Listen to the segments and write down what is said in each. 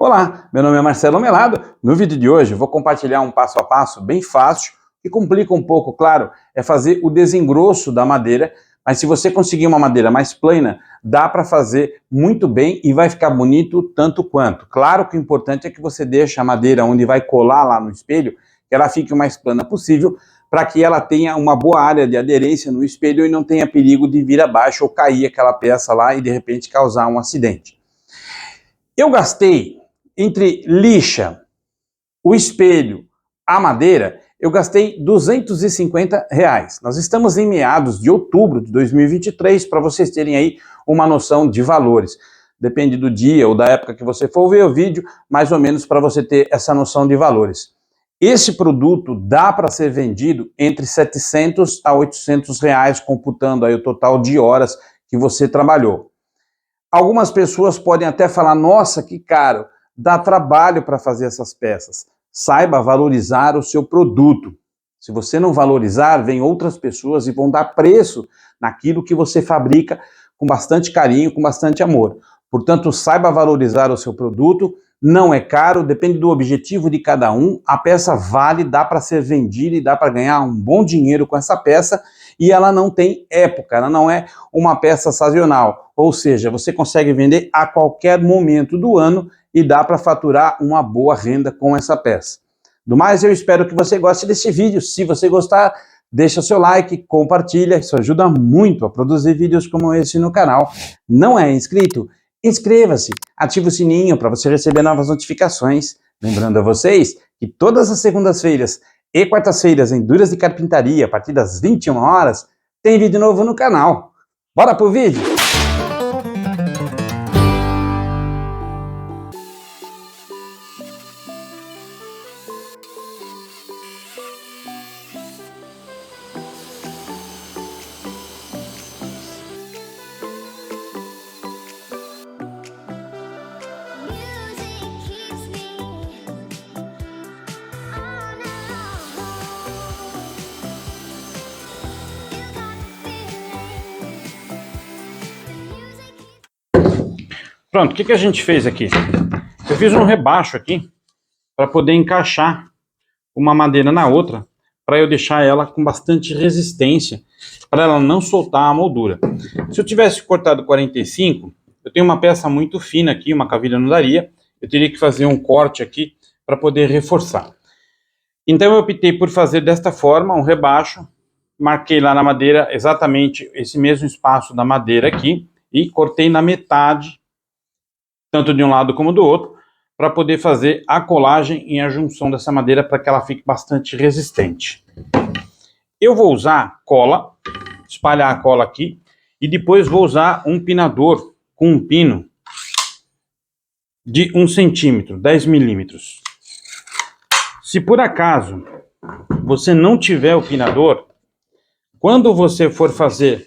Olá, meu nome é Marcelo Melado. No vídeo de hoje eu vou compartilhar um passo a passo bem fácil, que complica um pouco, claro, é fazer o desengrosso da madeira, mas se você conseguir uma madeira mais plana, dá para fazer muito bem e vai ficar bonito tanto quanto. Claro que o importante é que você deixe a madeira onde vai colar lá no espelho, que ela fique o mais plana possível, para que ela tenha uma boa área de aderência no espelho e não tenha perigo de vir abaixo ou cair aquela peça lá e de repente causar um acidente. Eu gastei entre lixa, o espelho, a madeira, eu gastei R$250. Nós estamos em meados de outubro de 2023, para vocês terem aí uma noção de valores. Depende do dia ou da época que você for ver o vídeo, mais ou menos para você ter essa noção de valores. Esse produto dá para ser vendido entre R$700 a R$800, computando aí o total de horas que você trabalhou. Algumas pessoas podem até falar, nossa, que caro, dá trabalho para fazer essas peças. Saiba valorizar o seu produto. Se você não valorizar, vem outras pessoas e vão dar preço naquilo que você fabrica com bastante carinho, com bastante amor. Portanto, saiba valorizar o seu produto, não é caro, depende do objetivo de cada um, a peça vale, dá para ser vendida e dá para ganhar um bom dinheiro com essa peça, e ela não tem época, ela não é uma peça sazonal, ou seja, você consegue vender a qualquer momento do ano e dá para faturar uma boa renda com essa peça. Do mais, eu espero que você goste desse vídeo. Se você gostar, deixa seu like, compartilha, isso ajuda muito a produzir vídeos como esse no canal. Não é inscrito? Inscreva-se, ative o sininho para você receber novas notificações. Lembrando a vocês que todas as segundas-feiras e quartas-feiras em Duras de Carpintaria, a partir das 21 horas, tem vídeo novo no canal. Bora pro vídeo? Pronto, o que a gente fez aqui? Eu fiz um rebaixo aqui para poder encaixar uma madeira na outra, para eu deixar ela com bastante resistência, para ela não soltar a moldura. Se eu tivesse cortado 45, eu tenho uma peça muito fina aqui, uma cavilha não daria, eu teria que fazer um corte aqui para poder reforçar. Então eu optei por fazer desta forma, um rebaixo, marquei lá na madeira exatamente esse mesmo espaço da madeira aqui, e cortei na metade, tanto de um lado como do outro, para poder fazer a colagem e a junção dessa madeira para que ela fique bastante resistente. Eu vou usar cola, espalhar a cola aqui, e depois vou usar um pinador com um pino de 1 centímetro, 10 milímetros. Se por acaso você não tiver o pinador, quando você for fazer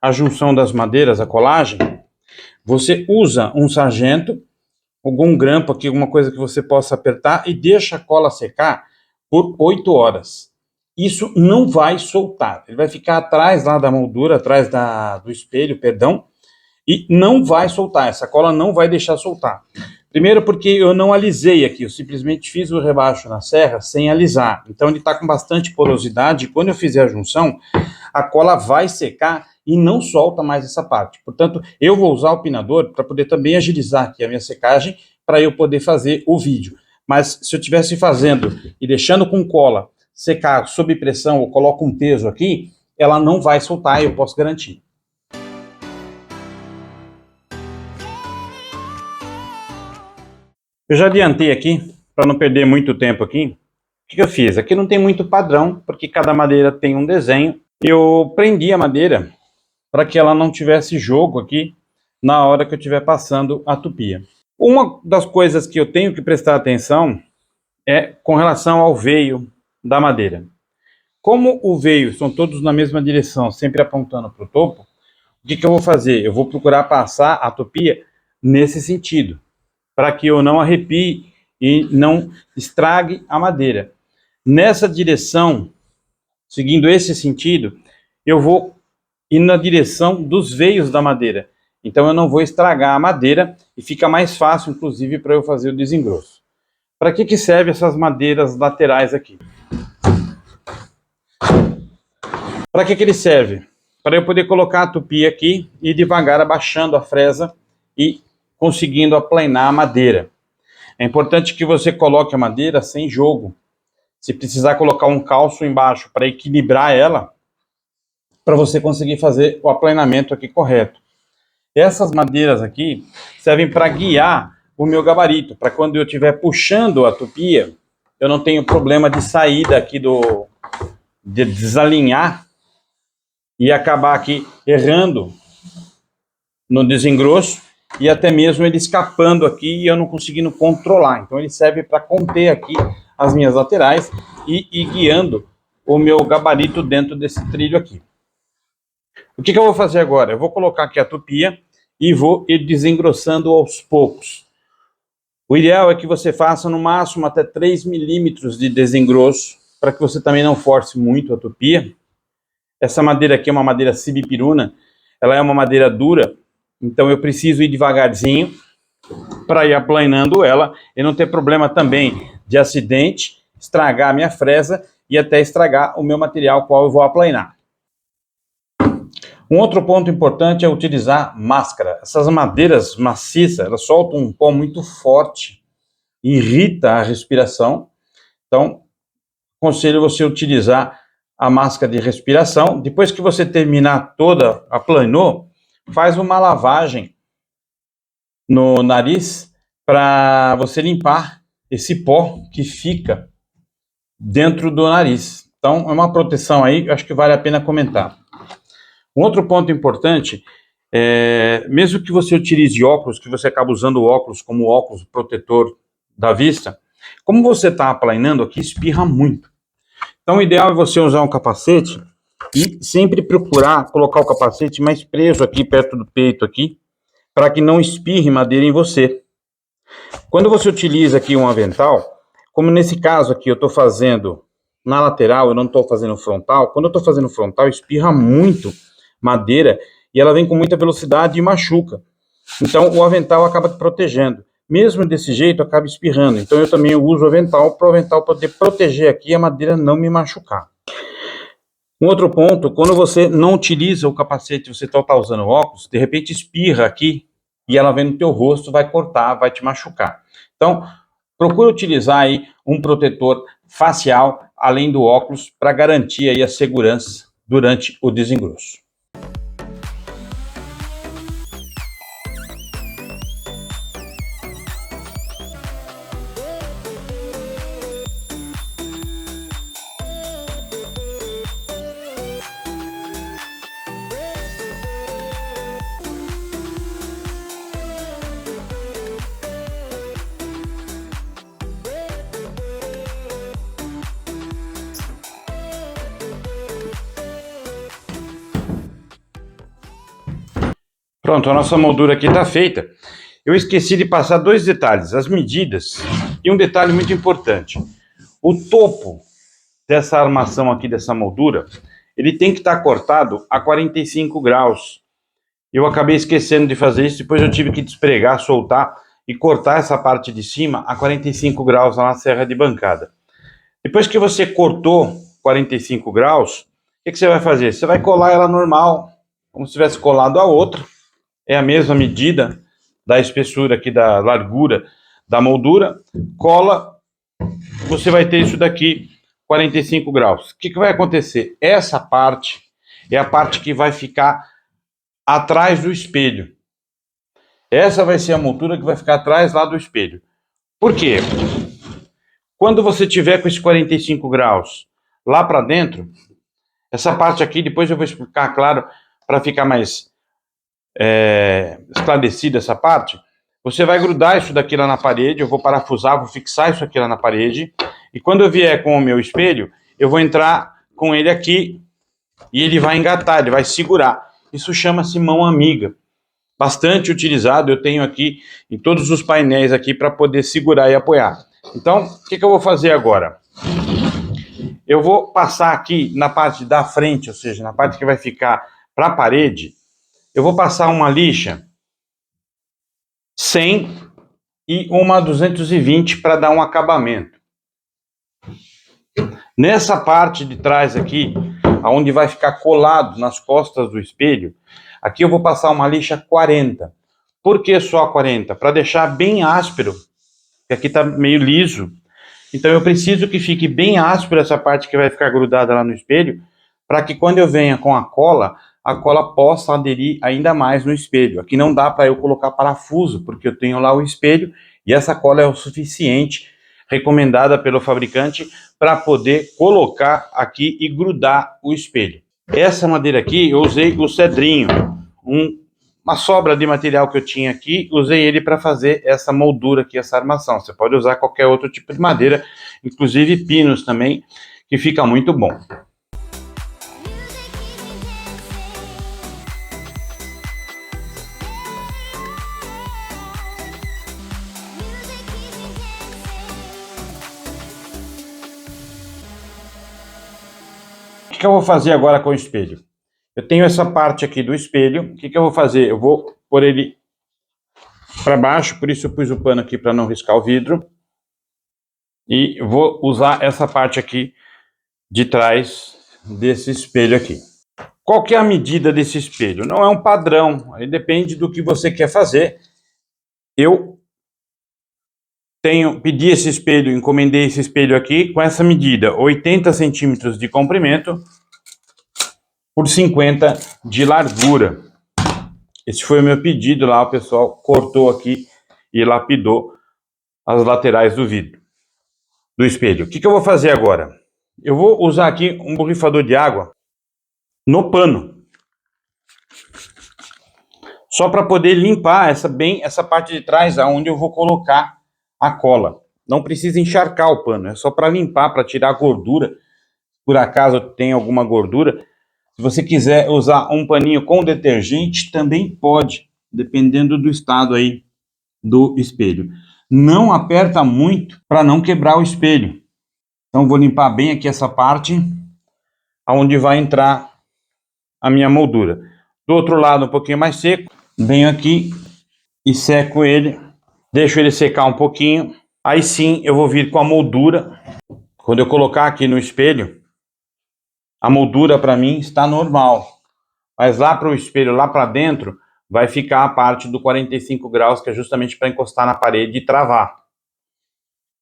a junção das madeiras, a colagem, você usa um sargento, algum grampo aqui, alguma coisa que você possa apertar e deixa a cola secar por 8 horas. Isso não vai soltar, ele vai ficar atrás lá da moldura, atrás do espelho, perdão, e não vai soltar, essa cola não vai deixar soltar. Primeiro porque eu não alisei aqui, eu simplesmente fiz o rebaixo na serra sem alisar, então ele está com bastante porosidade e quando eu fizer a junção, a cola vai secar e não solta mais essa parte. Portanto, eu vou usar o pinador para poder também agilizar aqui a minha secagem, para eu poder fazer o vídeo. Mas se eu estivesse fazendo e deixando com cola secar sob pressão, ou coloco um peso aqui, ela não vai soltar, eu posso garantir. Eu já adiantei aqui, para não perder muito tempo aqui, o que eu fiz? Aqui não tem muito padrão, porque cada madeira tem um desenho. Eu prendi a madeira para que ela não tivesse jogo aqui na hora que eu estiver passando a tupia. Uma das coisas que eu tenho que prestar atenção é com relação ao veio da madeira. Como o veio são todos na mesma direção, sempre apontando para o topo, o que eu vou fazer? Eu vou procurar passar a tupia nesse sentido, para que eu não arrepie e não estrague a madeira. Nessa direção, seguindo esse sentido, eu vou ir na direção dos veios da madeira. Então eu não vou estragar a madeira e fica mais fácil, inclusive, para eu fazer o desengrosso. Para que serve essas madeiras laterais aqui? Para que ele serve? Para eu poder colocar a tupi aqui e devagar abaixando a fresa e conseguindo aplanar a madeira. É importante que você coloque a madeira sem jogo. Se precisar colocar um calço embaixo para equilibrar ela, para você conseguir fazer o aplanamento aqui correto. Essas madeiras aqui servem para guiar o meu gabarito, para quando eu estiver puxando a tupia, eu não tenho problema de saída aqui de desalinhar e acabar aqui errando no desengrosso e até mesmo ele escapando aqui e eu não conseguindo controlar. Então ele serve para conter aqui as minhas laterais e guiando o meu gabarito dentro desse trilho aqui. O que eu vou fazer agora? Eu vou colocar aqui a tupia e vou ir desengrossando aos poucos. O ideal é que você faça no máximo até 3 milímetros de desengrosso, para que você também não force muito a tupia. Essa madeira aqui é uma madeira sibipiruna, ela é uma madeira dura, então eu preciso ir devagarzinho para ir aplanando ela e não ter problema também de acidente, estragar a minha fresa e até estragar o meu material qual eu vou aplanar. Um outro ponto importante é utilizar máscara. Essas madeiras maciças, elas soltam um pó muito forte, irrita a respiração. Então, aconselho você utilizar a máscara de respiração. Depois que você terminar toda, aplanou, faz uma lavagem no nariz para você limpar esse pó que fica dentro do nariz. Então, é uma proteção aí, acho que vale a pena comentar. Um outro ponto importante, mesmo que você utilize óculos, que você acaba usando o óculos como óculos protetor da vista, como você está aplanando aqui, espirra muito. Então o ideal é você usar um capacete e sempre procurar colocar o capacete mais preso aqui perto do peito aqui, para que não espirre madeira em você. Quando você utiliza aqui um avental, como nesse caso aqui eu estou fazendo na lateral, eu não estou fazendo frontal, quando eu estou fazendo frontal espirra muito madeira e ela vem com muita velocidade e machuca. Então o avental acaba te protegendo. Mesmo desse jeito acaba espirrando. Então eu também uso o avental para o avental poder proteger aqui e a madeira não me machucar. Um outro ponto, quando você não utiliza o capacete, você está usando óculos, de repente espirra aqui e ela vem no teu rosto, vai cortar, vai te machucar. Então procure utilizar aí um protetor facial além do óculos para garantir aí a segurança durante o desengrosso. Pronto, a nossa moldura aqui está feita. Eu esqueci de passar dois detalhes, as medidas e um detalhe muito importante. O topo dessa armação aqui, dessa moldura, ele tem que estar cortado a 45 graus. Eu acabei esquecendo de fazer isso, depois eu tive que despregar, soltar e cortar essa parte de cima a 45 graus lá na serra de bancada. Depois que você cortou 45 graus, o que você vai fazer? Você vai colar ela normal, como se tivesse colado a outra. É a mesma medida da espessura aqui, da largura da moldura. Cola, você vai ter isso daqui, 45 graus. O que vai acontecer? Essa parte é a parte que vai ficar atrás do espelho. Essa vai ser a moldura que vai ficar atrás lá do espelho. Por quê? Quando você tiver com esses 45 graus lá para dentro, essa parte aqui, depois eu vou explicar, claro, para ficar mais esclarecida essa parte, você vai grudar isso daqui lá na parede, eu vou parafusar, vou fixar isso aqui lá na parede, e quando eu vier com o meu espelho, eu vou entrar com ele aqui, e ele vai engatar, ele vai segurar. Isso chama-se mão amiga. Bastante utilizado, eu tenho aqui em todos os painéis aqui para poder segurar e apoiar. Então, o que eu vou fazer agora? Eu vou passar aqui na parte da frente, ou seja, na parte que vai ficar para a parede, eu vou passar uma lixa 100 e uma 220 para dar um acabamento. Nessa parte de trás aqui, onde vai ficar colado nas costas do espelho, aqui eu vou passar uma lixa 40. Por que só 40? Para deixar bem áspero, porque aqui está meio liso. Então eu preciso que fique bem áspero essa parte que vai ficar grudada lá no espelho, para que quando eu venha com a cola possa aderir ainda mais no espelho. Aqui não dá para eu colocar parafuso, porque eu tenho lá o espelho e essa cola é o suficiente, recomendada pelo fabricante, para poder colocar aqui e grudar o espelho. Essa madeira aqui eu usei o cedrinho, uma sobra de material que eu tinha aqui, usei ele para fazer essa moldura aqui, essa armação. Você pode usar qualquer outro tipo de madeira, inclusive pinos também, que fica muito bom. O que eu vou fazer agora com o espelho? Eu tenho essa parte aqui do espelho, o que eu vou fazer? Eu vou pôr ele para baixo, por isso eu pus o pano aqui para não riscar o vidro. E vou usar essa parte aqui de trás desse espelho aqui. Qual que é a medida desse espelho? Não é um padrão, aí depende do que você quer fazer. Eu pedi esse espelho, encomendei esse espelho aqui com essa medida, 80 centímetros de comprimento por 50 de largura. Esse foi o meu pedido lá, o pessoal cortou aqui e lapidou as laterais do vidro, do espelho. O que eu vou fazer agora? Eu vou usar aqui um borrifador de água no pano, só para poder limpar essa parte de trás, aonde eu vou colocar a cola. Não precisa encharcar o pano, é só para limpar, para tirar a gordura, por acaso tem alguma gordura. Se você quiser usar um paninho com detergente, também pode, dependendo do estado aí do espelho. Não aperta muito para não quebrar o espelho. Então vou limpar bem aqui essa parte, aonde vai entrar a minha moldura. Do outro lado um pouquinho mais seco, venho aqui e seco ele, deixo ele secar um pouquinho, aí sim eu vou vir com a moldura. Quando eu colocar aqui no espelho, a moldura para mim está normal, mas lá para o espelho, lá para dentro, vai ficar a parte do 45 graus, que é justamente para encostar na parede e travar.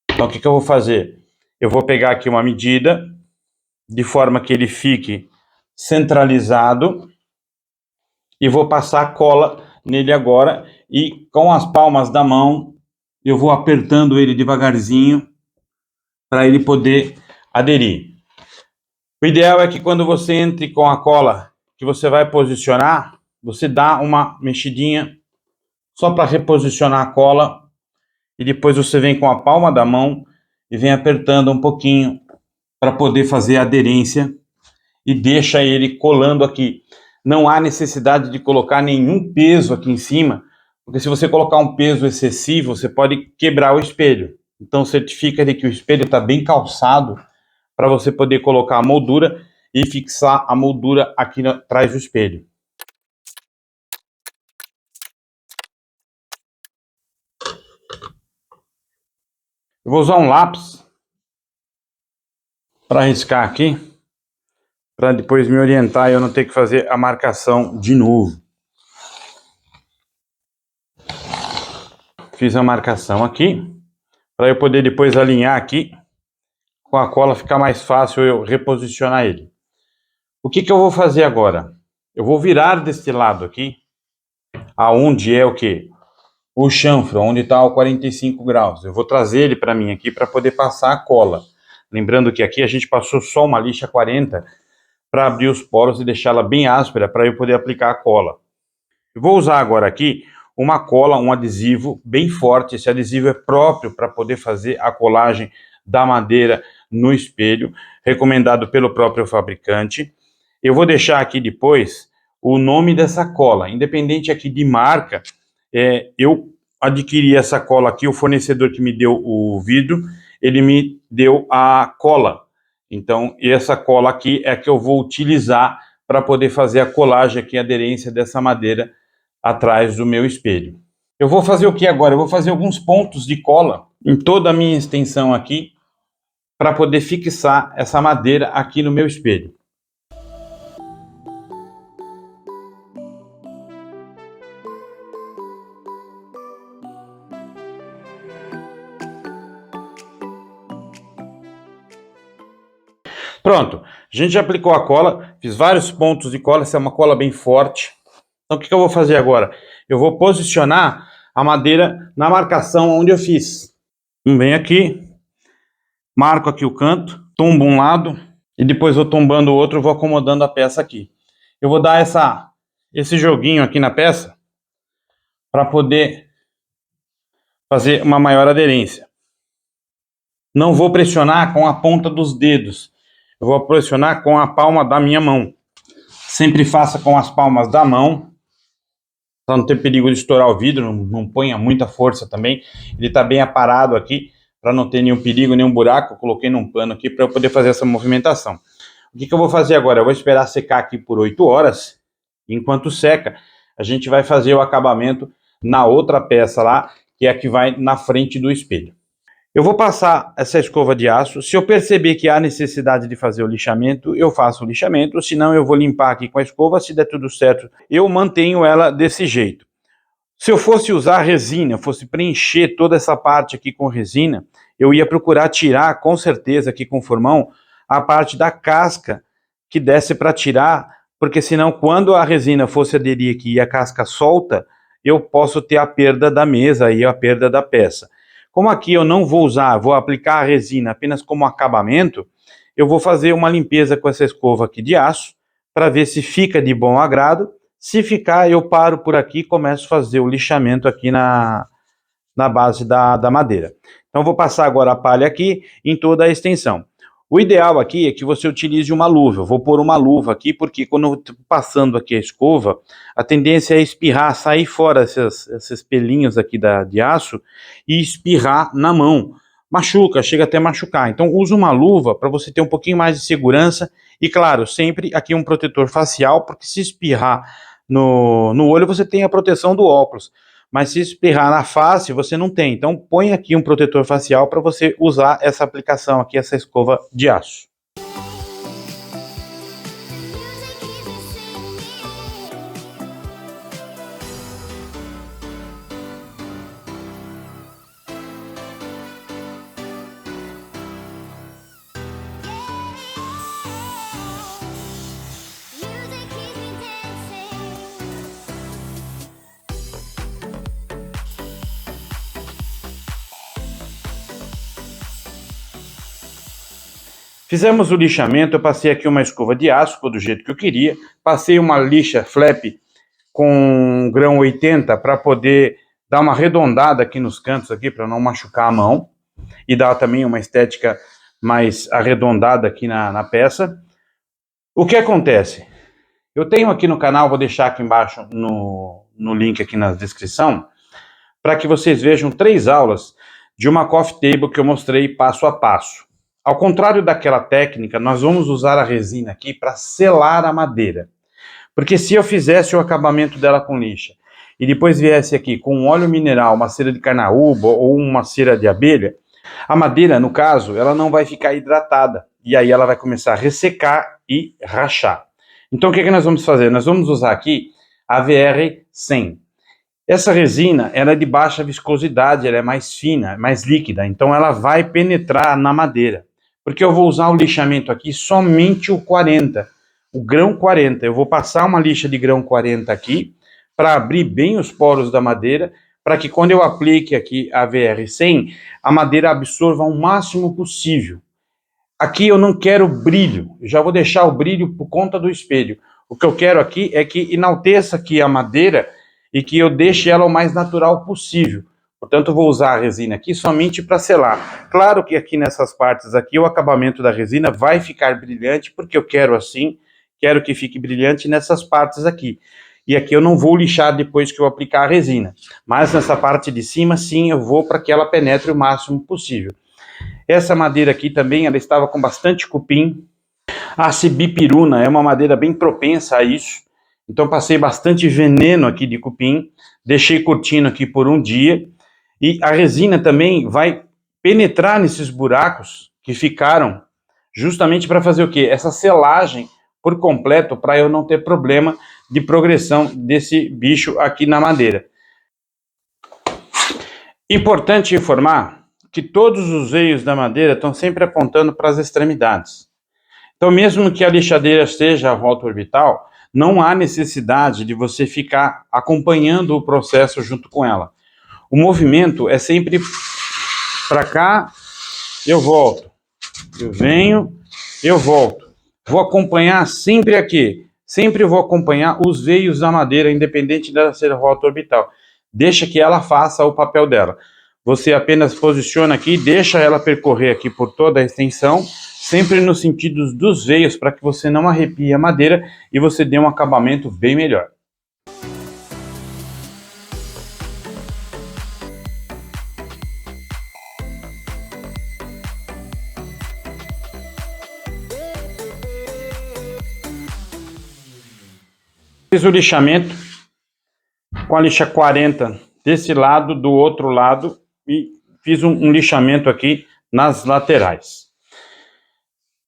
Então o que eu vou fazer? Eu vou pegar aqui uma medida, de forma que ele fique centralizado, e vou passar cola nele agora, e com as palmas da mão eu vou apertando ele devagarzinho para ele poder aderir. O ideal é que quando você entre com a cola que você vai posicionar, você dá uma mexidinha só para reposicionar a cola, e depois você vem com a palma da mão e vem apertando um pouquinho para poder fazer a aderência e deixa ele colando aqui. Não há necessidade de colocar nenhum peso aqui em cima, porque se você colocar um peso excessivo, você pode quebrar o espelho. Então certifica de que o espelho está bem calçado para você poder colocar a moldura e fixar a moldura aqui atrás do espelho. Eu vou usar um lápis para riscar aqui, para depois me orientar e eu não ter que fazer a marcação de novo. Fiz a marcação aqui, para eu poder depois alinhar aqui, com a cola ficar mais fácil eu reposicionar ele. O que eu vou fazer agora? Eu vou virar deste lado aqui, aonde é o que? O chanfro, onde está o 45 graus. Eu vou trazer ele para mim aqui para poder passar a cola. Lembrando que aqui a gente passou só uma lixa 40 para abrir os poros e deixá-la bem áspera para eu poder aplicar a cola. Eu vou usar agora aqui uma cola, um adesivo bem forte. Esse adesivo é próprio para poder fazer a colagem da madeira no espelho, recomendado pelo próprio fabricante. Eu vou deixar aqui depois o nome dessa cola, independente aqui de marca. Eu adquiri essa cola aqui, o fornecedor que me deu o vidro, ele me deu a cola. Então, essa cola aqui é que eu vou utilizar para poder fazer a colagem aqui, a aderência dessa madeira atrás do meu espelho. Eu vou fazer o que agora? Eu vou fazer alguns pontos de cola em toda a minha extensão aqui, para poder fixar essa madeira aqui no meu espelho. Pronto, a gente já aplicou a cola, fiz vários pontos de cola, essa é uma cola bem forte. Então o que eu vou fazer agora? Eu vou posicionar a madeira na marcação onde eu fiz. Venho aqui, marco aqui o canto, tombo um lado e depois vou tombando o outro, vou acomodando a peça aqui. Eu vou dar esse joguinho aqui na peça para poder fazer uma maior aderência. Não vou pressionar com a ponta dos dedos, eu vou pressionar com a palma da minha mão. Sempre faça com as palmas da mão, para não ter perigo de estourar o vidro, não ponha muita força também. Ele está bem aparado aqui, para não ter nenhum perigo, nenhum buraco. Eu coloquei num pano aqui para eu poder fazer essa movimentação. O que eu vou fazer agora? Eu vou esperar secar aqui por 8 horas. Enquanto seca, a gente vai fazer o acabamento na outra peça lá, que é a que vai na frente do espelho. Eu vou passar essa escova de aço. Se eu perceber que há necessidade de fazer o lixamento, eu faço o lixamento. Se não, eu vou limpar aqui com a escova. Se der tudo certo, eu mantenho ela desse jeito. Se eu fosse usar resina, fosse preencher toda essa parte aqui com resina, eu ia procurar tirar, com certeza, aqui com formão, a parte da casca que desse para tirar, porque senão, quando a resina fosse aderir aqui e a casca solta, eu posso ter a perda da mesa e a perda da peça. Como aqui eu não vou usar, vou aplicar a resina apenas como acabamento, eu vou fazer uma limpeza com essa escova aqui de aço, para ver se fica de bom agrado. Se ficar, eu paro por aqui e começo a fazer o lixamento aqui na base da madeira. Então vou passar agora a palha aqui em toda a extensão. O ideal aqui é que você utilize uma luva. Eu vou pôr uma luva aqui, porque quando eu estou passando aqui a escova, a tendência é espirrar, sair fora esses pelinhos aqui de aço e espirrar na mão. Machuca, chega até machucar. Então use uma luva para você ter um pouquinho mais de segurança e, claro, sempre aqui um protetor facial, porque se espirrar no olho você tem a proteção do óculos. Mas se espirrar na face, você não tem. Então, põe aqui um protetor facial para você usar essa aplicação aqui, essa escova de aço. Fizemos o lixamento, eu passei aqui uma escova de aço, do jeito que eu queria, passei uma lixa flap com grão 80 para poder dar uma arredondada aqui nos cantos aqui, para não machucar a mão, e dar também uma estética mais arredondada aqui na peça. O que acontece? Eu tenho aqui no canal, vou deixar aqui embaixo no link aqui na descrição, para que vocês vejam 3 aulas de uma coffee table que eu mostrei passo a passo. Ao contrário daquela técnica, nós vamos usar a resina aqui para selar a madeira. Porque se eu fizesse o acabamento dela com lixa e depois viesse aqui com um óleo mineral, uma cera de carnaúba ou uma cera de abelha, a madeira, no caso, ela não vai ficar hidratada. E aí ela vai começar a ressecar e rachar. Então o que nós vamos fazer? Nós vamos usar aqui a VR100. Essa resina, ela é de baixa viscosidade, ela é mais fina, mais líquida, então ela vai penetrar na madeira. Porque eu vou usar o lixamento aqui somente o 40, o grão 40. Eu vou passar uma lixa de grão 40 aqui, para abrir bem os poros da madeira, para que quando eu aplique aqui a VR100, a madeira absorva o máximo possível. Aqui eu não quero brilho, eu já vou deixar o brilho por conta do espelho. O que eu quero aqui é que enalteça aqui a madeira e que eu deixe ela o mais natural possível. Portanto, eu vou usar a resina aqui somente para selar. Claro que aqui nessas partes aqui, o acabamento da resina vai ficar brilhante, porque eu quero assim, quero que fique brilhante nessas partes aqui. E aqui eu não vou lixar depois que eu aplicar a resina. Mas nessa parte de cima, sim, eu vou para que ela penetre o máximo possível. Essa madeira aqui também, ela estava com bastante cupim. A cibipiruna é uma madeira bem propensa a isso. Então passei bastante veneno aqui de cupim, deixei curtindo aqui por um dia, e a resina também vai penetrar nesses buracos que ficaram, justamente para fazer o quê? Essa selagem por completo, para eu não ter problema de progressão desse bicho aqui na madeira. Importante informar que todos os veios da madeira estão sempre apontando para as extremidades. Então, mesmo que a lixadeira seja a volta orbital, não há necessidade de você ficar acompanhando o processo junto com ela. O movimento é sempre para cá, eu volto, eu venho, eu volto. Vou acompanhar sempre aqui, sempre vou acompanhar os veios da madeira, independente dela ser a volta orbital. Deixa que ela faça o papel dela. Você apenas posiciona aqui, deixa ela percorrer aqui por toda a extensão, sempre no sentido dos veios, para que você não arrepie a madeira e você dê um acabamento bem melhor. Fiz o lixamento com a lixa 40 desse lado, do outro lado, e fiz um lixamento aqui nas laterais.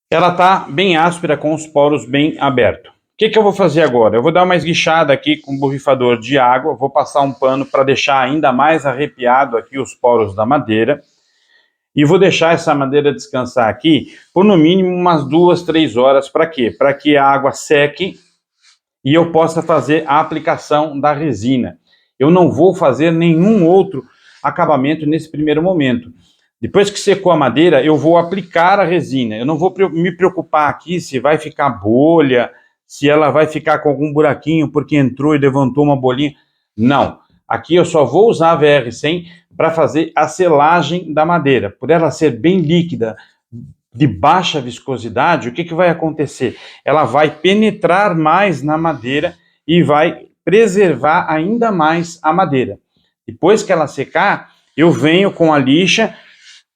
Ela está bem áspera, com os poros bem abertos. O que eu vou fazer agora? Eu vou dar uma esguichada aqui com um borrifador de água, vou passar um pano para deixar ainda mais arrepiado aqui os poros da madeira, e vou deixar essa madeira descansar aqui por no mínimo umas 2, 3 horas. Para quê? Para que a água seque e eu possa fazer a aplicação da resina. Eu não vou fazer nenhum outro acabamento nesse primeiro momento. Depois que secou a madeira, eu vou aplicar a resina. Eu não vou me preocupar aqui se vai ficar bolha, se ela vai ficar com algum buraquinho porque entrou e levantou uma bolinha. Não. Aqui eu só vou usar a VR100 para fazer a selagem da madeira. Por ela ser bem líquida, de baixa viscosidade, o que vai acontecer? Ela vai penetrar mais na madeira e vai preservar ainda mais a madeira. Depois que ela secar, eu venho com a lixa,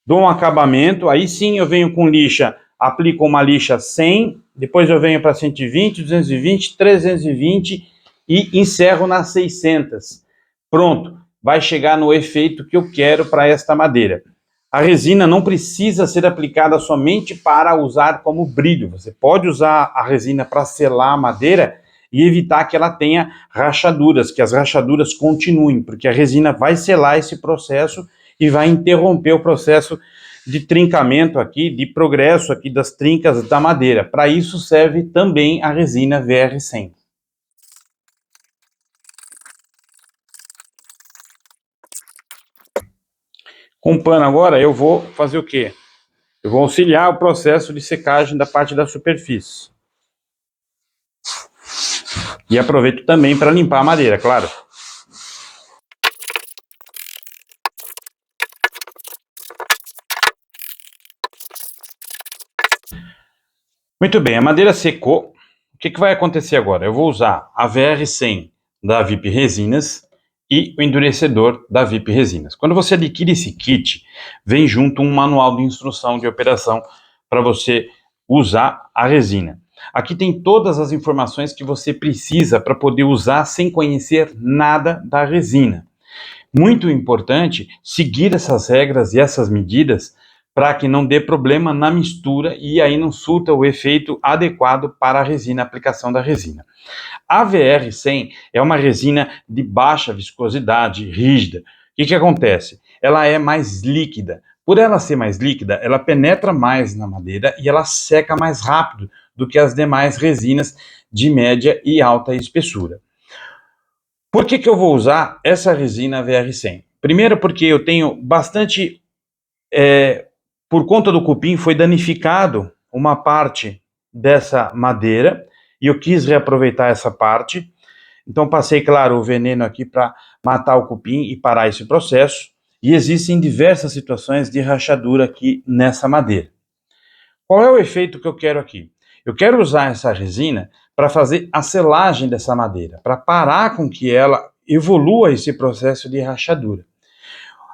dou um acabamento, aí sim eu venho com lixa, aplico uma lixa 100, depois eu venho para 120, 220, 320 e encerro nas 600. Pronto, vai chegar no efeito que eu quero para esta madeira. A resina não precisa ser aplicada somente para usar como brilho. Você pode usar a resina para selar a madeira e evitar que ela tenha rachaduras, que as rachaduras continuem, porque a resina vai selar esse processo e vai interromper o processo de trincamento aqui, de progresso aqui das trincas da madeira. Para isso serve também a resina VR100. Com o pano agora eu vou fazer o quê? Eu vou auxiliar o processo de secagem da parte da superfície. E aproveito também para limpar a madeira, claro. Muito bem, a madeira secou. O que vai acontecer agora? Eu vou usar a VR100 da VIP Resinas e o endurecedor da VIP Resinas. Quando você adquire esse kit, vem junto um manual de instrução de operação para você usar a resina. Aqui tem todas as informações que você precisa para poder usar sem conhecer nada da resina. Muito importante seguir essas regras e essas medidas para que não dê problema na mistura e aí não surta o efeito adequado para a resina, a aplicação da resina. A VR100 é uma resina de baixa viscosidade, rígida. O que acontece? Ela é mais líquida. Por ela ser mais líquida, ela penetra mais na madeira e ela seca mais rápido do que as demais resinas de média e alta espessura. Por que eu vou usar essa resina VR100? Primeiro porque eu tenho bastante... por conta do cupim foi danificado uma parte dessa madeira e eu quis reaproveitar essa parte. Então passei, claro, o veneno aqui para matar o cupim e parar esse processo. E existem diversas situações de rachadura aqui nessa madeira. Qual é o efeito que eu quero aqui? Eu quero usar essa resina para fazer a selagem dessa madeira, para parar com que ela evolua esse processo de rachadura.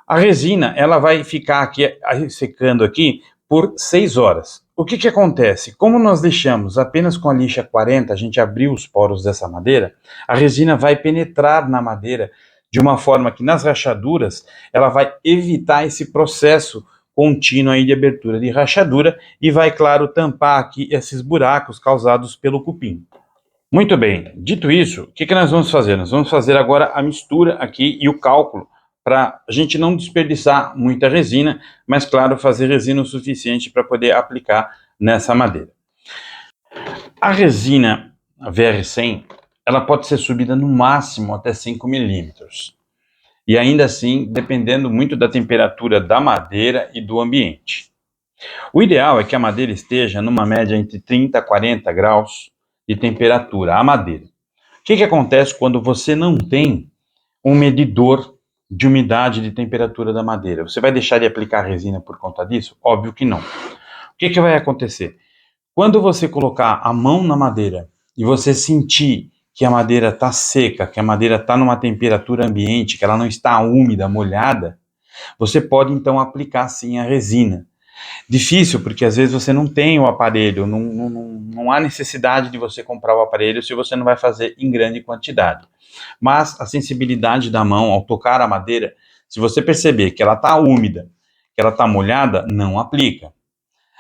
A resina, ela vai ficar aqui secando aqui por 6 horas. o que que acontece? Como nós deixamos apenas com a lixa 40, a gente abriu os poros dessa madeira, a resina vai penetrar na madeira de uma forma que nas rachaduras ela vai evitar esse processo contínuo aí de abertura de rachadura e vai, claro, tampar aqui esses buracos causados pelo cupim. Muito bem, dito isso, o que que nós vamos fazer? Nós vamos fazer agora a mistura aqui e o cálculo para a gente não desperdiçar muita resina, mas, claro, fazer resina o suficiente para poder aplicar nessa madeira. A resina VR100, ela pode ser subida no máximo até 5 milímetros. E ainda assim, dependendo muito da temperatura da madeira e do ambiente. O ideal é que a madeira esteja numa média entre 30 a 40 graus de temperatura, a madeira. O que que acontece quando você não tem um medidor de umidade de temperatura da madeira? Você vai deixar de aplicar resina por conta disso? Óbvio que não. O que que vai acontecer? Quando você colocar a mão na madeira e você sentir que a madeira está seca, que a madeira está numa temperatura ambiente, que ela não está úmida, molhada, você pode então aplicar sim a resina. Difícil, porque às vezes você não tem o aparelho, não há necessidade de você comprar o aparelho se você não vai fazer em grande quantidade. Mas a sensibilidade da mão ao tocar a madeira, se você perceber que ela está úmida, que ela está molhada, não aplica.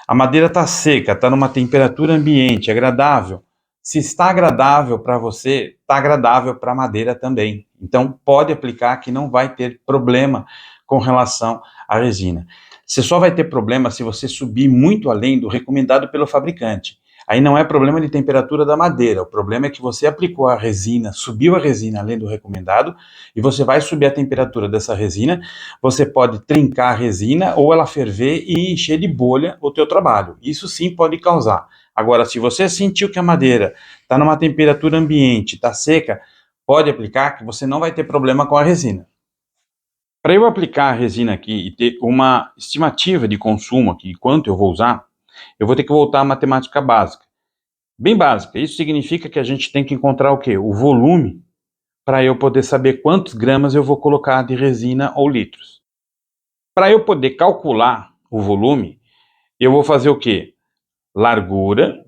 A madeira está seca, está numa temperatura ambiente, agradável. Se está agradável para você, está agradável para a madeira também. Então pode aplicar que não vai ter problema com relação à resina. Você só vai ter problema se você subir muito além do recomendado pelo fabricante. Aí não é problema de temperatura da madeira, o problema é que você aplicou a resina, subiu a resina além do recomendado, e você vai subir a temperatura dessa resina, você pode trincar a resina ou ela ferver e encher de bolha o teu trabalho. Isso sim pode causar. Agora, se você sentiu que a madeira está numa temperatura ambiente, está seca, pode aplicar que você não vai ter problema com a resina. Para eu aplicar a resina aqui e ter uma estimativa de consumo aqui, quanto eu vou usar, eu vou ter que voltar à matemática básica. Bem básica. Isso significa que a gente tem que encontrar o quê? O volume, para eu poder saber quantos gramas eu vou colocar de resina ou litros. Para eu poder calcular o volume, eu vou fazer o quê? Largura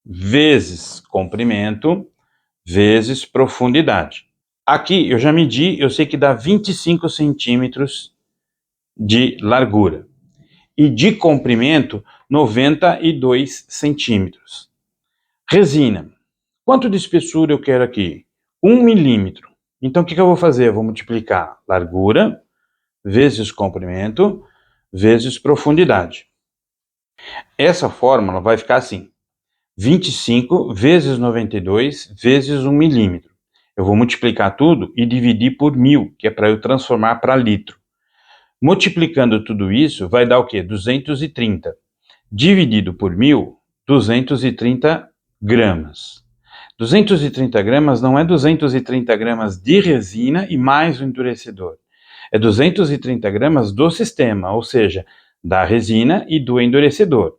vezes comprimento vezes profundidade. Aqui eu já medi, eu sei que dá 25 centímetros de largura. E de comprimento, 92 centímetros. Resina. Quanto de espessura eu quero aqui? 1 milímetro. Então o que eu vou fazer? Eu vou multiplicar largura vezes comprimento vezes profundidade. Essa fórmula vai ficar assim: 25 vezes 92 vezes 1 milímetro. Eu vou multiplicar tudo e dividir por 1000, que é para eu transformar para litro. Multiplicando tudo isso, vai dar o quê? 230. Dividido por 1000, 230 gramas. 230 gramas não é 230 gramas de resina e mais o endurecedor. É 230 gramas do sistema, ou seja, da resina e do endurecedor.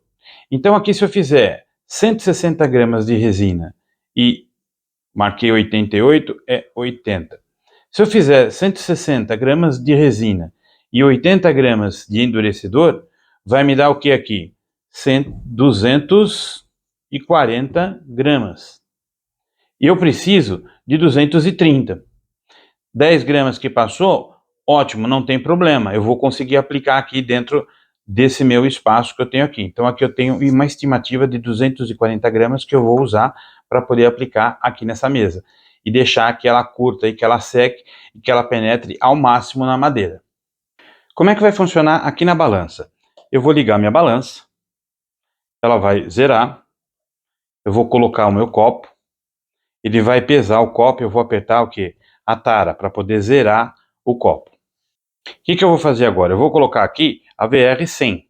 Então aqui se eu fizer 160 gramas de resina e marquei 88, é 80. Se eu fizer 160 gramas de resina e 80 gramas de endurecedor, vai me dar o que aqui? 240 gramas. E eu preciso de 230. 10 gramas que passou, ótimo, não tem problema. Eu vou conseguir aplicar aqui dentro desse meu espaço que eu tenho aqui. Então aqui eu tenho uma estimativa de 240 gramas que eu vou usar para poder aplicar aqui nessa mesa. E deixar que ela curta e que ela seque e que ela penetre ao máximo na madeira. Como é que vai funcionar aqui na balança? Eu vou ligar minha balança, ela vai zerar, eu vou colocar o meu copo, ele vai pesar o copo, eu vou apertar o quê? A tara, para poder zerar o copo. O que eu vou fazer agora? Eu vou colocar aqui a VR100.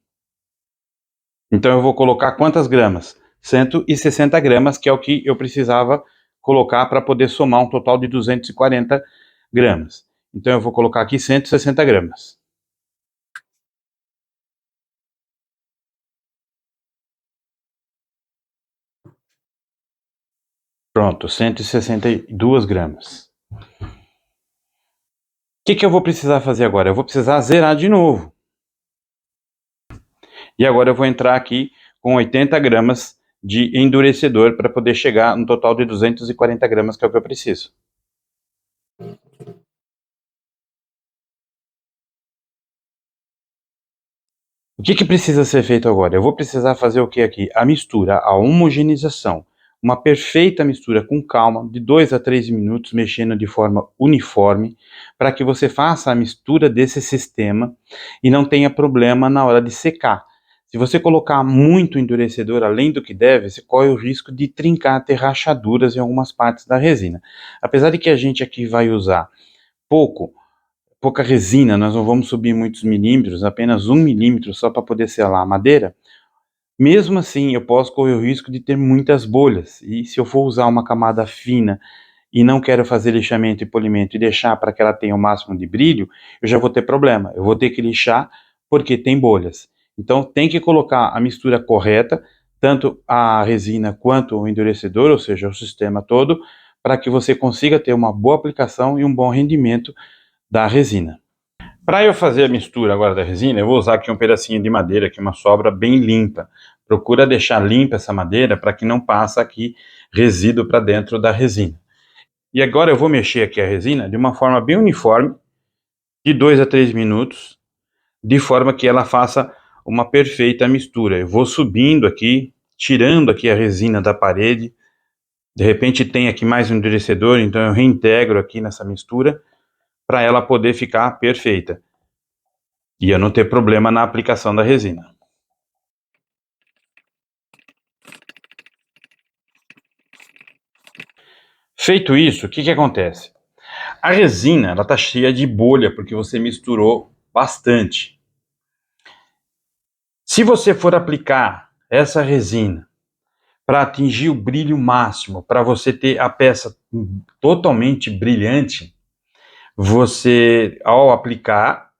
Então eu vou colocar quantas gramas? 160 gramas, que é o que eu precisava colocar para poder somar um total de 240 gramas. Então eu vou colocar aqui 160 gramas. Pronto, 162 gramas. O que eu vou precisar fazer agora? Eu vou precisar zerar de novo. E agora eu vou entrar aqui com 80 gramas de endurecedor para poder chegar no total de 240 gramas, que é o que eu preciso. O que precisa ser feito agora? Eu vou precisar fazer o que aqui? A mistura, a homogeneização. Uma perfeita mistura com calma, de 2 a 3 minutos, mexendo de forma uniforme, para que você faça a mistura desse sistema e não tenha problema na hora de secar. Se você colocar muito endurecedor além do que deve, você corre o risco de trincar, ter rachaduras em algumas partes da resina. Apesar de que a gente aqui vai usar pouca resina, nós não vamos subir muitos milímetros, apenas 1 milímetro só para poder selar a madeira. Mesmo assim, eu posso correr o risco de ter muitas bolhas, e se eu for usar uma camada fina e não quero fazer lixamento e polimento e deixar para que ela tenha o máximo de brilho, eu já vou ter problema, eu vou ter que lixar porque tem bolhas. Então tem que colocar a mistura correta, tanto a resina quanto o endurecedor, ou seja, o sistema todo, para que você consiga ter uma boa aplicação e um bom rendimento da resina. Para eu fazer a mistura agora da resina, eu vou usar aqui um pedacinho de madeira, aqui uma sobra bem limpa. Procura deixar limpa essa madeira para que não passe aqui resíduo para dentro da resina. E agora eu vou mexer aqui a resina de uma forma bem uniforme, de 2 a 3 minutos, de forma que ela faça uma perfeita mistura. Eu vou subindo aqui, tirando aqui a resina da parede. De repente tem aqui mais um endurecedor, então eu reintegro aqui nessa mistura para ela poder ficar perfeita e eu não ter problema na aplicação da resina. Feito isso, o que acontece? A resina ela está cheia de bolha porque você misturou bastante. Se você for aplicar essa resina para atingir o brilho máximo, para você ter a peça totalmente brilhante, você, ao aplicar,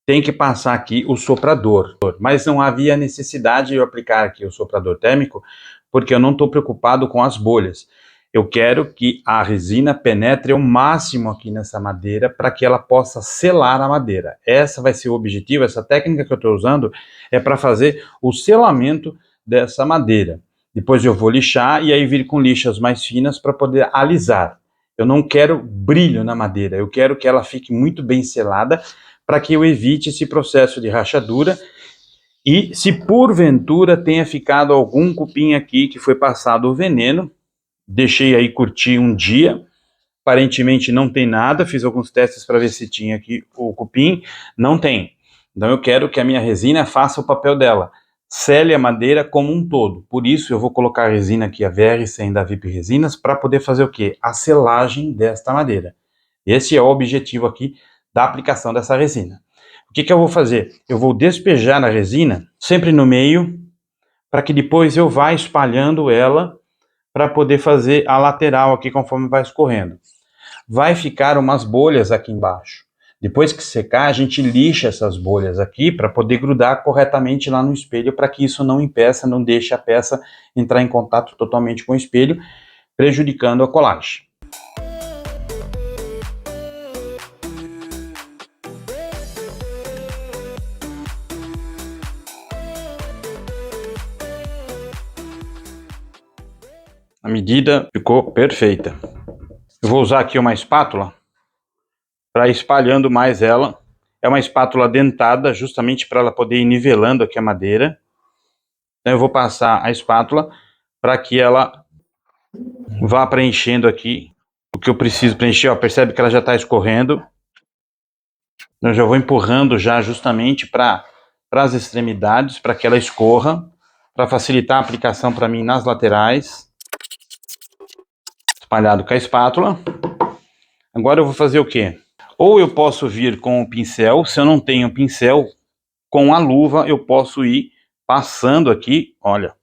tem que passar aqui o soprador. Mas não havia necessidade de eu aplicar aqui o soprador térmico, porque eu não estou preocupado com as bolhas. Eu quero que a resina penetre ao máximo aqui nessa madeira para que ela possa selar a madeira. Essa vai ser o objetivo, essa técnica que eu estou usando é para fazer o selamento dessa madeira. Depois eu vou lixar e aí vir com lixas mais finas para poder alisar. Eu não quero brilho na madeira, eu quero que ela fique muito bem selada para que eu evite esse processo de rachadura. E se porventura tenha ficado algum cupim aqui que foi passado o veneno, deixei aí curtir um dia, aparentemente não tem nada, fiz alguns testes para ver se tinha aqui o cupim, não tem. Então eu quero que a minha resina faça o papel dela, sele a madeira como um todo. Por isso eu vou colocar a resina aqui, a VR100 da VIP Resinas, para poder fazer o quê? A selagem desta madeira. Esse é o objetivo aqui da aplicação dessa resina. O que eu vou fazer? Eu vou despejar a resina sempre no meio, para que depois eu vá espalhando ela para poder fazer a lateral aqui conforme vai escorrendo. Vai ficar umas bolhas aqui embaixo. Depois que secar, a gente lixa essas bolhas aqui para poder grudar corretamente lá no espelho, para que isso não impeça, não deixe a peça entrar em contato totalmente com o espelho, prejudicando a colagem. A medida ficou perfeita. Eu vou usar aqui uma espátula para ir espalhando mais ela. É uma espátula dentada, justamente para ela poder ir nivelando aqui a madeira. Então eu vou passar a espátula para que ela vá preenchendo aqui o que eu preciso preencher. Ó, percebe que ela já está escorrendo. Eu já vou empurrando já justamente para as extremidades, para que ela escorra, para facilitar a aplicação para mim nas laterais. Espalhado com a espátula. Agora eu vou fazer o quê? Ou eu posso vir com o pincel, se eu não tenho pincel, com a luva eu posso ir passando aqui, olha.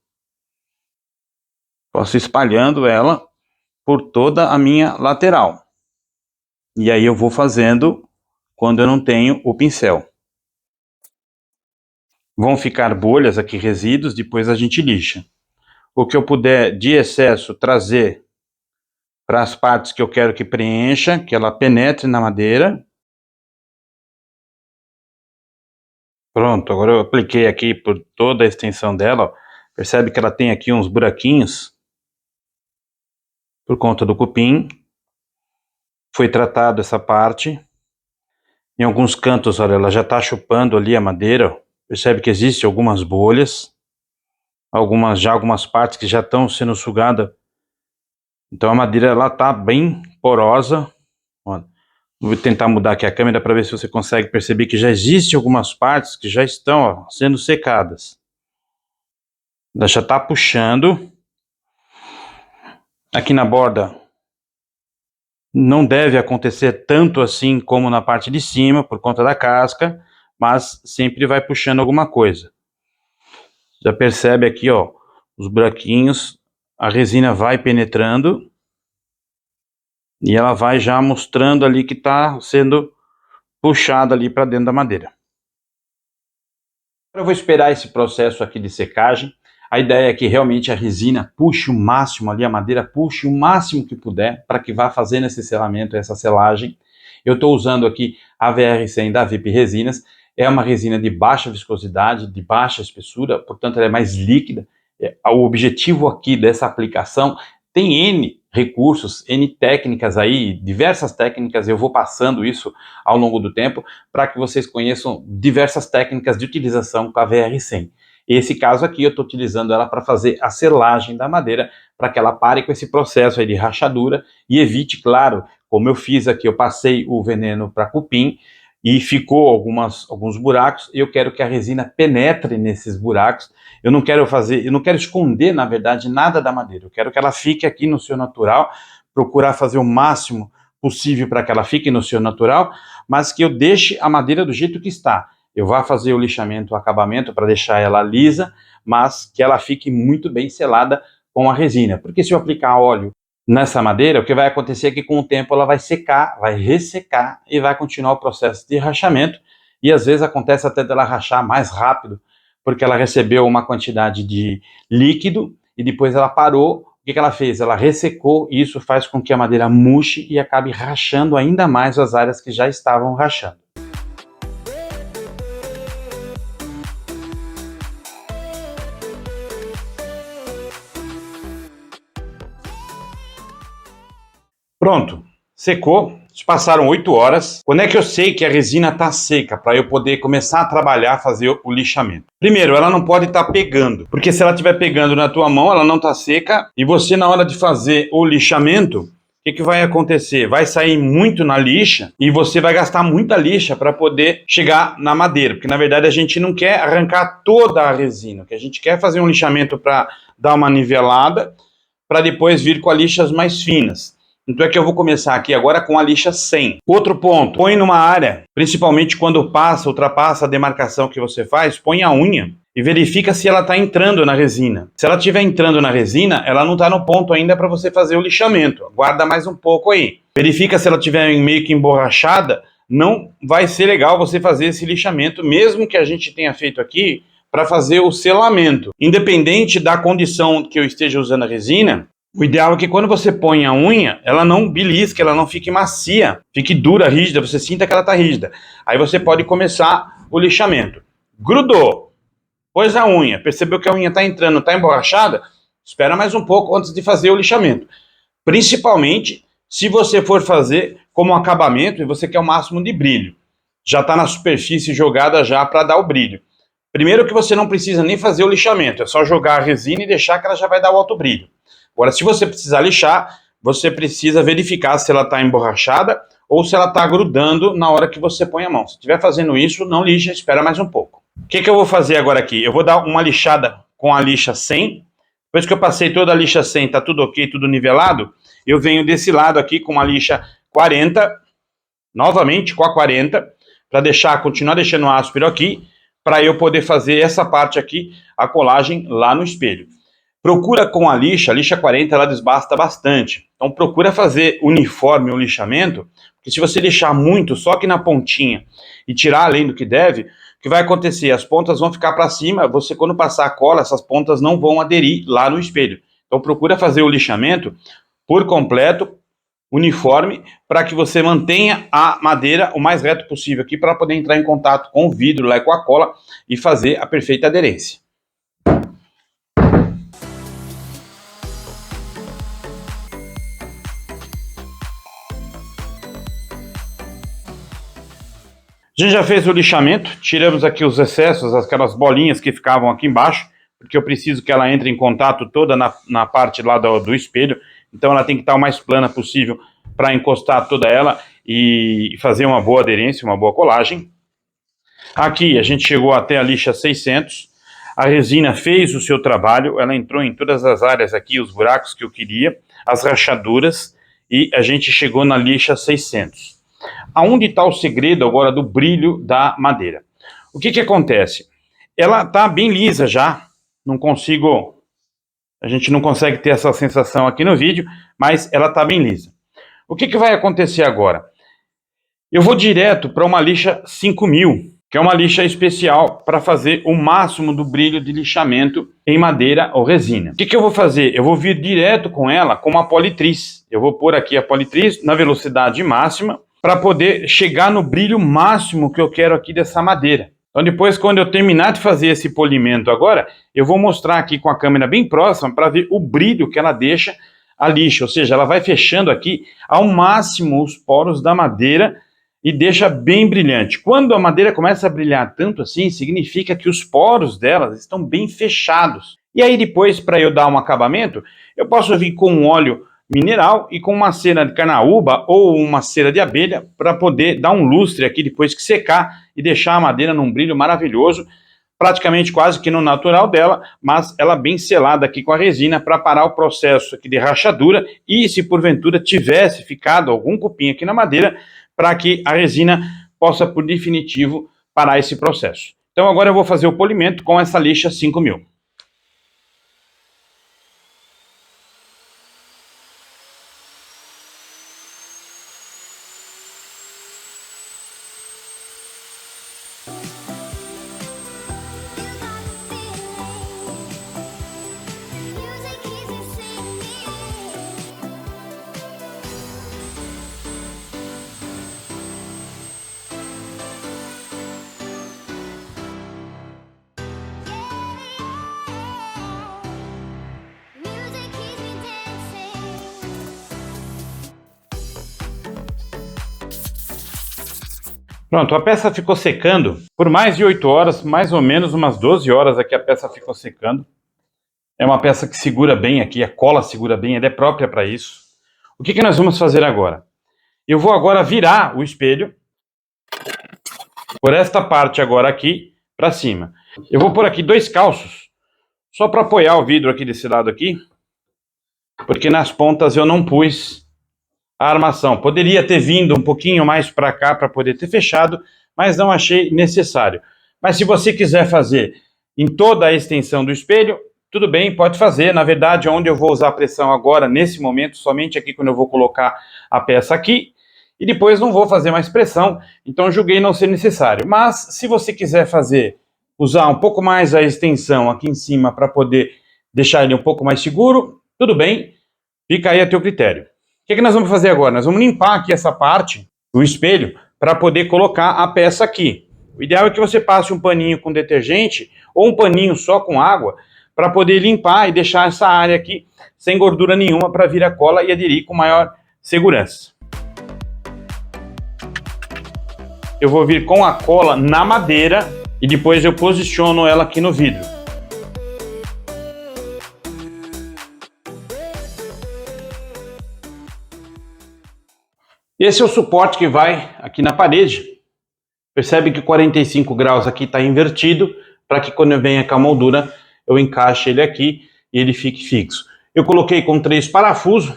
Posso ir espalhando ela por toda a minha lateral. E aí eu vou fazendo quando eu não tenho o pincel. Vão ficar bolhas aqui, resíduos, depois a gente lixa. O que eu puder de excesso trazer para as partes que eu quero que preencha, que ela penetre na madeira. Pronto, agora eu apliquei aqui por toda a extensão dela, ó. Percebe que ela tem aqui uns buraquinhos por conta do cupim. Foi tratado essa parte. Em alguns cantos, olha, ela já está chupando ali a madeira. Percebe que existem algumas bolhas. Algumas partes que já estão sendo sugadas. Então a madeira ela está bem porosa. Olha, vou tentar mudar aqui a câmera para ver se você consegue perceber que já existem algumas partes que já estão, ó, sendo secadas. Ela já está puxando. Aqui na borda não deve acontecer tanto assim como na parte de cima, por conta da casca, mas sempre vai puxando alguma coisa. Já percebe aqui, ó, os buraquinhos, a resina vai penetrando e ela vai já mostrando ali que está sendo puxada ali para dentro da madeira. Eu vou esperar esse processo aqui de secagem. A ideia é que realmente a resina puxe o máximo ali, a madeira puxe o máximo que puder para que vá fazendo esse selamento, essa selagem. Eu estou usando aqui a VR100 da VIP Resinas. É uma resina de baixa viscosidade, de baixa espessura, portanto ela é mais líquida. O objetivo aqui dessa aplicação tem N recursos, N técnicas aí, diversas técnicas, eu vou passando isso ao longo do tempo para que vocês conheçam diversas técnicas de utilização com a VR100. Esse caso aqui eu estou utilizando ela para fazer a selagem da madeira, para que ela pare com esse processo aí de rachadura e evite, claro, como eu fiz aqui, eu passei o veneno para cupim e ficou alguns buracos, eu quero que a resina penetre nesses buracos. Eu não quero esconder, na verdade, nada da madeira, eu quero que ela fique aqui no seu natural, procurar fazer o máximo possível para que ela fique no seu natural, mas que eu deixe a madeira do jeito que está. Eu vou fazer o lixamento, o acabamento para deixar ela lisa, mas que ela fique muito bem selada com a resina. Porque se eu aplicar óleo nessa madeira, o que vai acontecer é que com o tempo ela vai secar, vai ressecar e vai continuar o processo de rachamento. E às vezes acontece até dela rachar mais rápido, porque ela recebeu uma quantidade de líquido e depois ela parou. O que ela fez? Ela ressecou e isso faz com que a madeira murche e acabe rachando ainda mais as áreas que já estavam rachando. Pronto, secou, passaram 8 horas. Quando é que eu sei que a resina está seca para eu poder começar a trabalhar, fazer o lixamento? Primeiro, ela não pode estar pegando, porque se ela estiver pegando na tua mão, ela não está seca e você na hora de fazer o lixamento, o que vai acontecer? Vai sair muito na lixa e você vai gastar muita lixa para poder chegar na madeira, porque na verdade a gente não quer arrancar toda a resina, o que a gente quer é fazer um lixamento para dar uma nivelada, para depois vir com as lixas mais finas. Então é que eu vou começar aqui agora com a lixa 100. Outro ponto, põe numa área, principalmente quando ultrapassa a demarcação que você faz, põe a unha e verifica se ela está entrando na resina. Se ela estiver entrando na resina, ela não está no ponto ainda para você fazer o lixamento. Aguarda mais um pouco aí. Verifica se ela estiver meio que emborrachada, não vai ser legal você fazer esse lixamento, mesmo que a gente tenha feito aqui para fazer o selamento. Independente da condição que eu esteja usando a resina, o ideal é que quando você põe a unha, ela não belisque, ela não fique macia, fique dura, rígida, você sinta que ela está rígida. Aí você pode começar o lixamento. Grudou, pôs a unha, percebeu que a unha está entrando, está emborrachada, espera mais um pouco antes de fazer o lixamento. Principalmente se você for fazer como acabamento e você quer o máximo de brilho. Já está na superfície jogada já para dar o brilho. Primeiro que você não precisa nem fazer o lixamento, é só jogar a resina e deixar que ela já vai dar o alto brilho. Agora, se você precisar lixar, você precisa verificar se ela está emborrachada ou se ela está grudando na hora que você põe a mão. Se estiver fazendo isso, não lixa, espera mais um pouco. O que eu vou fazer agora aqui? Eu vou dar uma lixada com a lixa 100. Depois que eu passei toda a lixa 100, está tudo ok, tudo nivelado, eu venho desse lado aqui com a lixa 40, novamente com a 40, para continuar deixando áspero aqui, para eu poder fazer essa parte aqui, a colagem lá no espelho. Procura com a lixa 40 ela desbasta bastante, então procura fazer uniforme o lixamento, porque se você lixar muito só aqui na pontinha e tirar além do que deve, o que vai acontecer? As pontas vão ficar para cima, você quando passar a cola, essas pontas não vão aderir lá no espelho. Então procura fazer o lixamento por completo, uniforme, para que você mantenha a madeira o mais reto possível aqui, para poder entrar em contato com o vidro lá com a cola e fazer a perfeita aderência. A gente já fez o lixamento, tiramos aqui os excessos, aquelas bolinhas que ficavam aqui embaixo, porque eu preciso que ela entre em contato toda na parte lá do espelho, então ela tem que estar o mais plana possível para encostar toda ela e fazer uma boa aderência, uma boa colagem. Aqui a gente chegou até a lixa 600, a resina fez o seu trabalho, ela entrou em todas as áreas aqui, os buracos que eu queria, as rachaduras, e a gente chegou na lixa 600. Aonde está o segredo agora do brilho da madeira? O que acontece? Ela está bem lisa já, a gente não consegue ter essa sensação aqui no vídeo, mas ela está bem lisa. O que vai acontecer agora? Eu vou direto para uma lixa 5000, que é uma lixa especial para fazer o máximo do brilho de lixamento em madeira ou resina. O que eu vou fazer? Eu vou vir direto com ela com uma politriz. Eu vou pôr aqui a politriz na velocidade máxima para poder chegar no brilho máximo que eu quero aqui dessa madeira. Então depois, quando eu terminar de fazer esse polimento agora, eu vou mostrar aqui com a câmera bem próxima para ver o brilho que ela deixa a lixa, ou seja, ela vai fechando aqui ao máximo os poros da madeira e deixa bem brilhante. Quando a madeira começa a brilhar tanto assim, significa que os poros delas estão bem fechados. E aí depois, para eu dar um acabamento, eu posso vir com um óleo mineral e com uma cera de carnaúba ou uma cera de abelha para poder dar um lustre aqui depois que secar e deixar a madeira num brilho maravilhoso, praticamente quase que no natural dela, mas ela bem selada aqui com a resina para parar o processo aqui de rachadura e se porventura tivesse ficado algum cupim aqui na madeira, para que a resina possa, por definitivo, parar esse processo. Então agora eu vou fazer o polimento com essa lixa 5000. Pronto, a peça ficou secando por mais de 8 horas, mais ou menos umas 12 horas aqui a peça ficou secando. É uma peça que segura bem aqui, a cola segura bem, ela é própria para isso. O que nós vamos fazer agora? Eu vou agora virar o espelho por esta parte agora aqui para cima. Eu vou pôr aqui 2 calços, só para apoiar o vidro aqui desse lado aqui, porque nas pontas eu não pus a armação. Poderia ter vindo um pouquinho mais para cá para poder ter fechado, mas não achei necessário. Mas se você quiser fazer em toda a extensão do espelho, tudo bem, pode fazer. Na verdade, onde eu vou usar a pressão agora, nesse momento, somente aqui quando eu vou colocar a peça aqui, e depois não vou fazer mais pressão, então julguei não ser necessário. Mas se você quiser usar um pouco mais a extensão aqui em cima para poder deixar ele um pouco mais seguro, tudo bem, fica aí a teu critério. O que nós vamos fazer agora? Nós vamos limpar aqui essa parte do espelho para poder colocar a peça aqui. O ideal é que você passe um paninho com detergente ou um paninho só com água para poder limpar e deixar essa área aqui sem gordura nenhuma para vir a cola e aderir com maior segurança. Eu vou vir com a cola na madeira e depois eu posiciono ela aqui no vidro. Esse é o suporte que vai aqui na parede. Percebe que 45 graus aqui está invertido, para que quando eu venha com a moldura, eu encaixe ele aqui e ele fique fixo. Eu coloquei com 3 parafusos,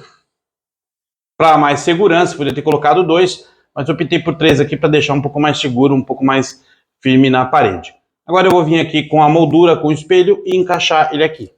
para mais segurança, poderia ter colocado 2, mas eu optei por 3 aqui para deixar um pouco mais seguro, um pouco mais firme na parede. Agora eu vou vir aqui com a moldura, com o espelho e encaixar ele aqui.